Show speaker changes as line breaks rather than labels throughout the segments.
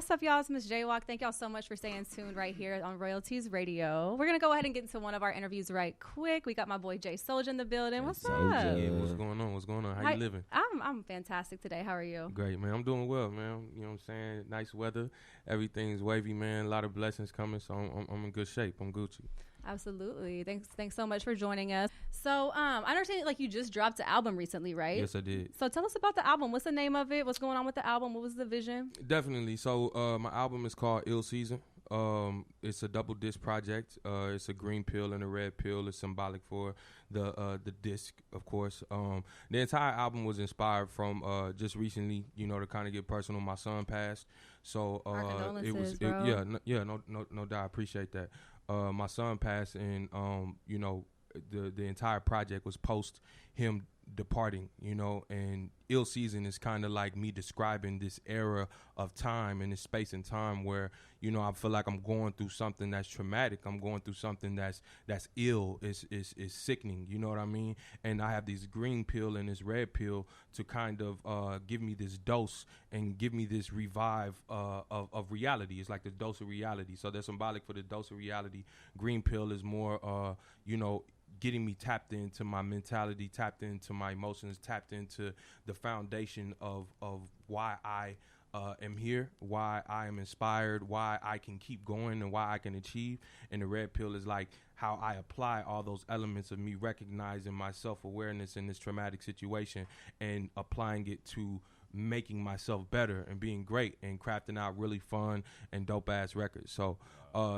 What's up, y'all? It's Miss Jaywalk. Thank y'all so much for staying tuned right here on Royalties Radio. We're going to go ahead and get into one of our interviews right quick. We got my boy Jay Soulja in the building. What's up?
Yeah, what's going on? What's going on? How you living?
I'm fantastic today. How are you?
Great, man. I'm doing well, man. You know what I'm saying? Nice weather. Everything's wavy, man. A lot of blessings coming, so I'm in good shape. I'm Gucci.
Absolutely. Thanks so much for joining us. So I understand like you just dropped an album recently, right?
Yes, I did.
So tell us about the album. What's the name of it? What's going on with the album? What was the vision?
Definitely. So my album is called Ill Season. It's a double disc project. It's a green pill and a red pill. It's symbolic for the disc, of course. The entire album was inspired from just recently, you know, to kind of get personal. My son passed, so it was no doubt. I appreciate that. My son passed, and you know, the entire project was post him departing, you know, and Ill Season is kind of like me describing this era of time and this space and time where, you know, I feel like I'm going through something that's traumatic. I'm going through something that's ill, is sickening, you know what I mean? And I have this green pill and this red pill to kind of give me this dose and give me this revive of reality. It's like the dose of reality. So they're symbolic for the dose of reality. Green pill is more, you know, getting me tapped into my mentality, tapped into my emotions, tapped into the foundation of why I am here, why I am inspired, why I can keep going, and why I can achieve. And the red pill is like how I apply all those elements of me recognizing my self-awareness in this traumatic situation and applying it to making myself better and being great and crafting out really fun and dope ass records. So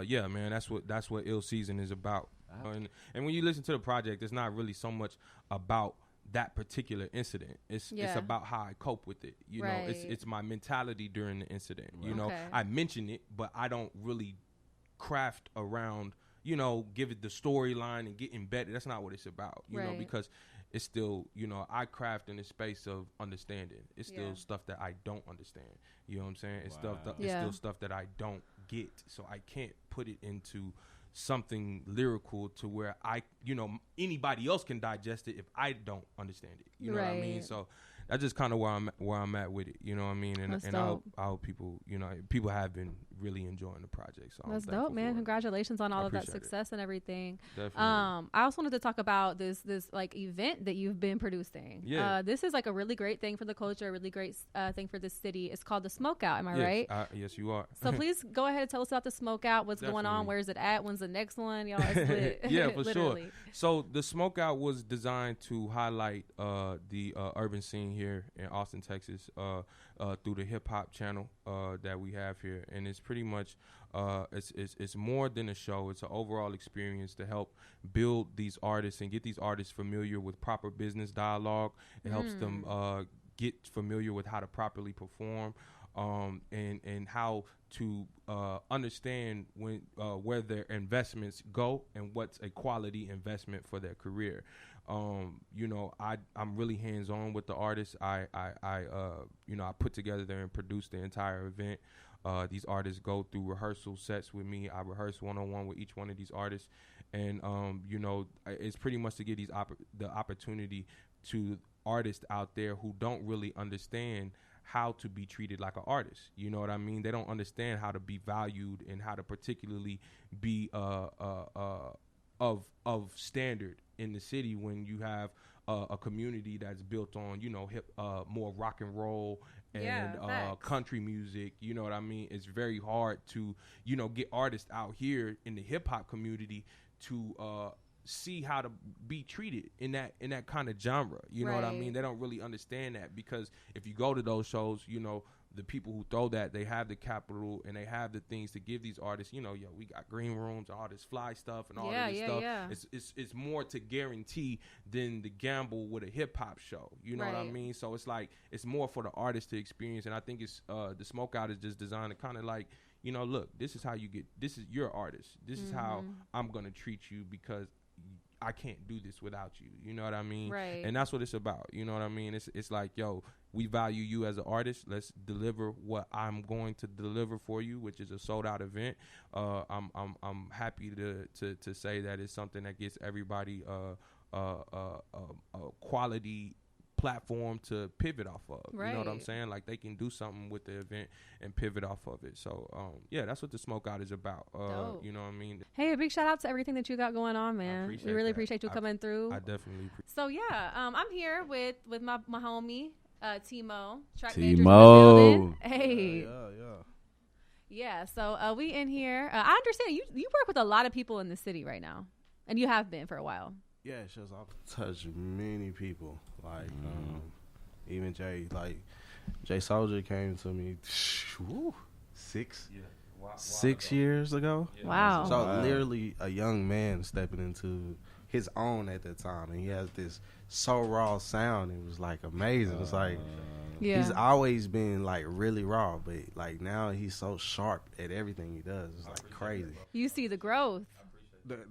yeah, man, that's what Ill Season is about. And when you listen to the project, it's not really so much about that particular incident. It's about how I cope with it. You know, it's my mentality during the incident. You know, I mention it, but I don't really craft around, you know, give it the storyline and get embedded. That's not what it's about, you know, because it's still, you know, I craft in the space of understanding. It's still stuff that I don't understand. You know what I'm saying? It's it's still stuff that I don't get. So I can't put it into something lyrical to where I, you know, anybody else can digest it if I don't understand it. You know what I mean? So that's just kind of where I'm at with it. You know what I mean? And I hope people, you know, people have been really enjoying the project. So
that's dope, man. Congratulations on all of that success and everything.
Definitely.
I also wanted to talk about this like event that you've been producing. Yeah. This is like a really great thing for the culture, a really great thing for the city. It's called the Smokeout. Am I right?
Yes, you are.
So please go ahead and tell us about the Smokeout. What's going on? Where is it at? When's the next one? Y'all, it's lit.
Yeah, for sure. So the Smokeout was designed to highlight the urban scene here in Austin, Texas, through the hip hop channel that we have here, and it's pretty much it's more than a show. It's an overall experience to help build these artists and get these artists familiar with proper business dialogue. It helps them get familiar with how to properly perform, and how to understand when where their investments go and what's a quality investment for their career. You know, I'm really hands-on with the artists. I you know, I put together and produce the entire event. These artists go through rehearsal sets with me. I rehearse one-on-one with each one of these artists, and you know, it's pretty much to give these the opportunity to artists out there who don't really understand how to be treated like an artist. You know what I mean? They don't understand how to be valued and how to particularly be of standard in the city when you have a community that's built on, you know, hip more rock and roll and country music. You know what I mean? It's very hard to, you know, get artists out here in the hip hop community to see how to be treated in that kind of genre. You know what I mean? They don't really understand that, because if you go to those shows, you know, the people who throw that, they have the capital and they have the things to give these artists. You know, we got green rooms, all this fly stuff and all of this stuff. Yeah. It's more to guarantee than the gamble with a hip hop show. You know what I mean? So it's like, it's more for the artist to experience. And I think it's the Smokeout is just designed to kind of like, you know, look, this is how you get, this is your artist. This is how I'm going to treat you, because I can't do this without you. You know what I mean?
Right.
And that's what it's about. You know what I mean? It's like, yo, we value you as an artist. Let's deliver what I'm going to deliver for you, which is a sold out event. I'm happy to say that it's something that gets everybody a quality platform to pivot off of.
Right.
You know what I'm saying? Like they can do something with the event and pivot off of it. So that's what the Smokeout is about. You know what I mean?
Hey, a big shout out to everything that you got going on, man. We really appreciate you coming through.
I definitely appreciate.
So I'm here with my homie Timo, Trak Majors
Timo.
in the building. Hey. Yeah, so we in here. I understand you work with a lot of people in the city right now, and you have been for a while.
Yeah, it's just I've touched many people. Like even Jay Soulja came to me 6 years ago.
Yeah.
Wow.
So literally a young man stepping into his own at that time, and he has this so raw sound. It was like amazing. It's like he's always been like really raw, but like now he's so sharp at everything he does. It's like crazy.
You see the growth.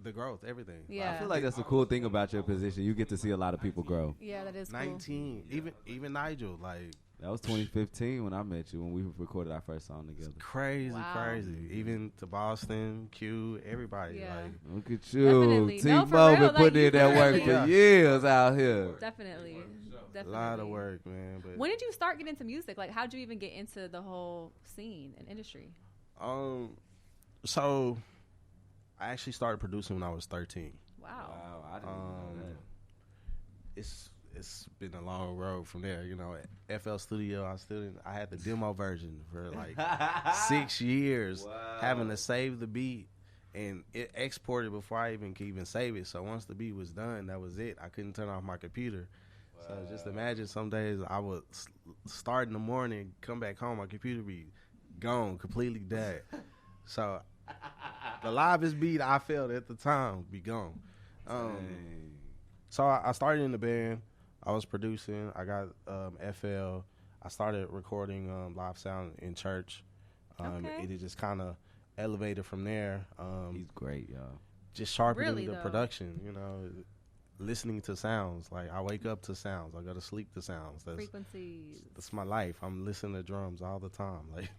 The growth, everything.
Yeah.
I feel like that's the cool thing about your position. You get to see a lot of people grow.
Yeah, that is
19,
cool.
even Nigel, like
that was 2015 when I met you, when we recorded our first song together.
Crazy. Even to Boston, Q, everybody.
Yeah.
Like,
Look at you,
Definitely. No, for
T-Mo
real,
been
like,
putting
you
in that work
really-
for years out here.
Definitely.
a lot of work, man. But
When did you start getting into music? Like, how'd you even get into the whole scene and industry?
So I actually started producing when I was 13.
Wow.
I didn't know that.
It's been a long road from there. You know, at FL Studio, I had the demo version for like 6 years, having to save the beat, and it exported before I could even save it. So once the beat was done, that was it. I couldn't turn off my computer. So just imagine some days I would start in the morning, come back home, my computer be gone, completely dead. So the livest beat I felt at the time be gone. So I started in the band. I was producing. I got FL. I started recording live sound in church. It just kind of elevated from there.
He's great, y'all.
Just sharpening
Really,
the
though.
production, you know, listening to sounds. Like I wake up to sounds. I go to sleep to sounds.
Frequencies.
That's my life. I'm listening to drums all the time. Like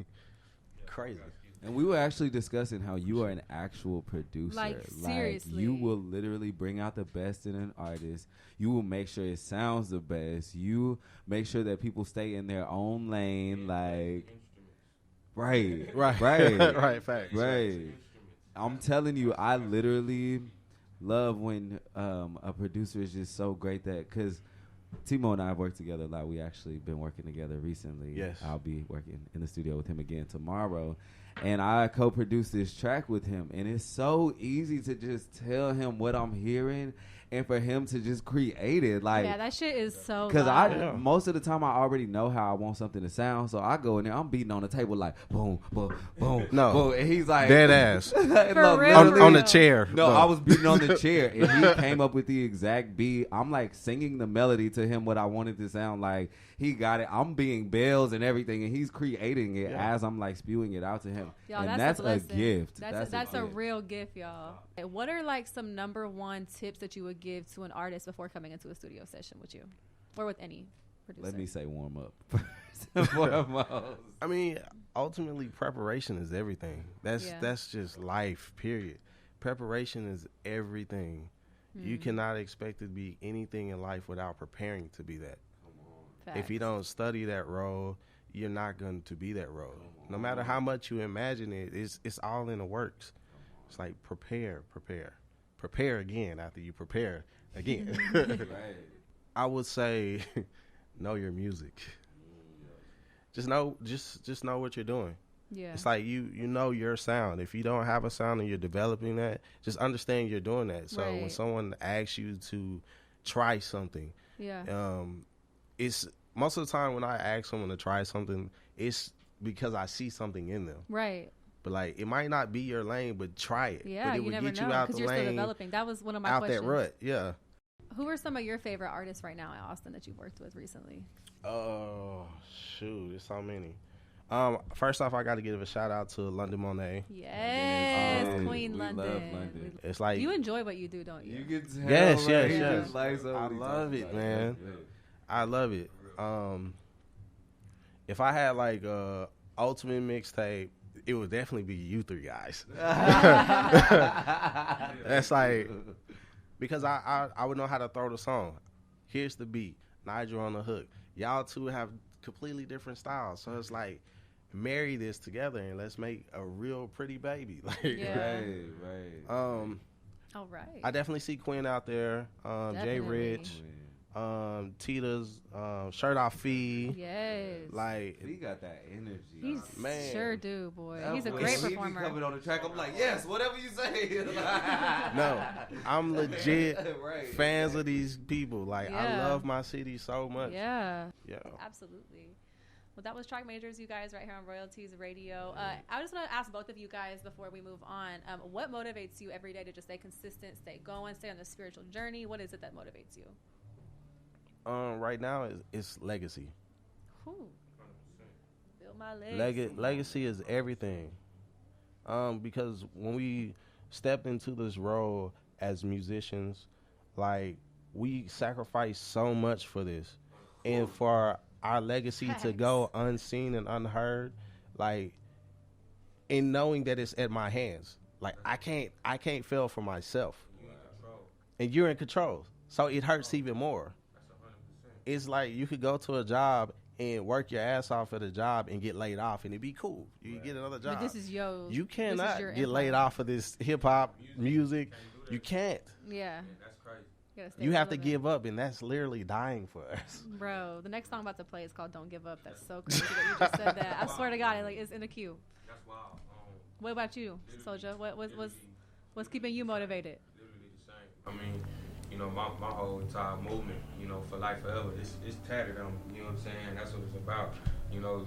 crazy.
And we were actually discussing how you are an actual producer.
Like, seriously.
You will literally bring out the best in an artist. You will make sure it sounds the best. You make sure that people stay in their own lane. Like, right.
Right, facts.
Right. I'm telling you, I literally love when a producer is just so great that, because Timo and I have worked together a lot. We actually been working together recently.
Yes.
I'll be working in the studio with him again tomorrow. And I co-produced this track with him. And it's so easy to just tell him what I'm hearing and for him to just create it. Like,
Yeah, that shit is so
because
loud.
most of the time I already know how I want something to sound. So I go in there, I'm beating on the table like boom, boom, boom.
No.
boom. And he's like
Dead ass.
For
Look,
real?
on the chair.
no, I was beating on the chair, and he came up with the exact beat. I'm like singing the melody to him, what I wanted to sound like. He got it. I'm being bells and everything, and he's creating it as I'm like spewing it out to him.
Y'all,
and
that's
that's a
blessing.
gift.
That's a
gift.
real gift, y'all. What are like some number one tips that you would give to an artist before coming into a studio session with you, or with any producer?
Let me say warm up first and foremost.
I mean, ultimately, preparation is everything. That's just life, period. Preparation is everything. You cannot expect to be anything in life without preparing to be that.
Facts.
If you don't study that role, you're not going to be that role. No matter how much you imagine it, it's all in the works. It's like prepare again after you prepare again.
Right.
I would say know your music. Just know what you're doing.
Yeah.
It's like you know your sound. If you don't have a sound and you're developing that, just understand you're doing that. So when
Right.
someone asks you to try something,
Yeah.
it's most of the time when I ask someone to try something, it's because I see something in them.
Right.
But like it might not be your lane, but try it.
Yeah.
But it
You
would
never
get
know
you out
because
the
you're still
lane,
developing. That was one of my
out
questions.
that rut. Yeah.
Who are some of your favorite artists right now in Austin that you've worked with recently?
Oh shoot, there's so many. First off, I got to give a shout out to London Monet.
Yes,
Oh,
Queen
we
London.
love London.
It's like
You enjoy what you do, don't you?
You can tell.
Yes,
right?
yes,
He
yes.
just likes what
I
he
love
talks
it,
about.
man.
Yeah.
I love it. If I had like a ultimate mixtape, it would definitely be you three guys. That's like because I would know how to throw the song. Here's the beat. Nigel on the hook. Y'all two have completely different styles. So it's like, marry this together and let's make a real pretty baby. Like,
Right.
All right.
I definitely see Quinn out there. Jay Rich. Tita's Shirt Off Fee.
Yes.
Like,
he got that energy.
He's
man.
Sure do, boy. He's a great performer.
He be coming on the track. I'm like, yes, whatever you say.
No, I'm legit fans of these people. Like, I love my city so much.
Yeah.
Yeah.
Absolutely. Well, that was Trak Majors, you guys, right here on Royalties Radio. I just want to ask both of you guys before we move on, what motivates you every day to just stay consistent, stay going, stay on the spiritual journey? What is it that motivates you?
Right now, it's legacy.
Build my legacy.
Legacy is everything. Because when we stepped into this role as musicians, like, we sacrifice so much for this. And for our legacy to go unseen and unheard, like, in knowing that it's at my hands. Like, I can't fail for myself. And you're in control. So it hurts even more. It's like you could go to a job and work your ass off at a job and get laid off and it'd be cool. You get another job.
But this is
you cannot get laid off of this hip hop music. You can't.
Yeah.
That's crazy.
You have to give up, and that's literally dying for us.
Bro, the next song I'm about to play is called Don't Give Up. That's so crazy that you just said that. I swear to God, it's in the queue.
That's wild.
What about you, Soulja? What's keeping you motivated?
Literally the same. I mean, you know, my whole entire movement, you know, for life forever, it's tatted on me. You know what I'm saying? That's what it's about. You know,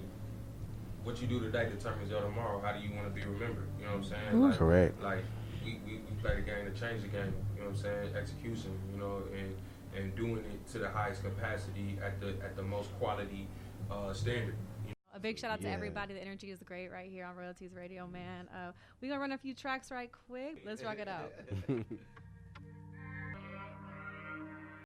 what you do today determines your tomorrow. How do you want to be remembered? You know what I'm saying? Like,
correct.
Like, we play the game to change the game. You know what I'm saying? Execution. You know, and doing it to the highest capacity at the most quality standard. You know?
A big shout out to everybody. The energy is great right here on Royalties Radio, man. We're gonna run a few tracks right quick. Let's rock it out.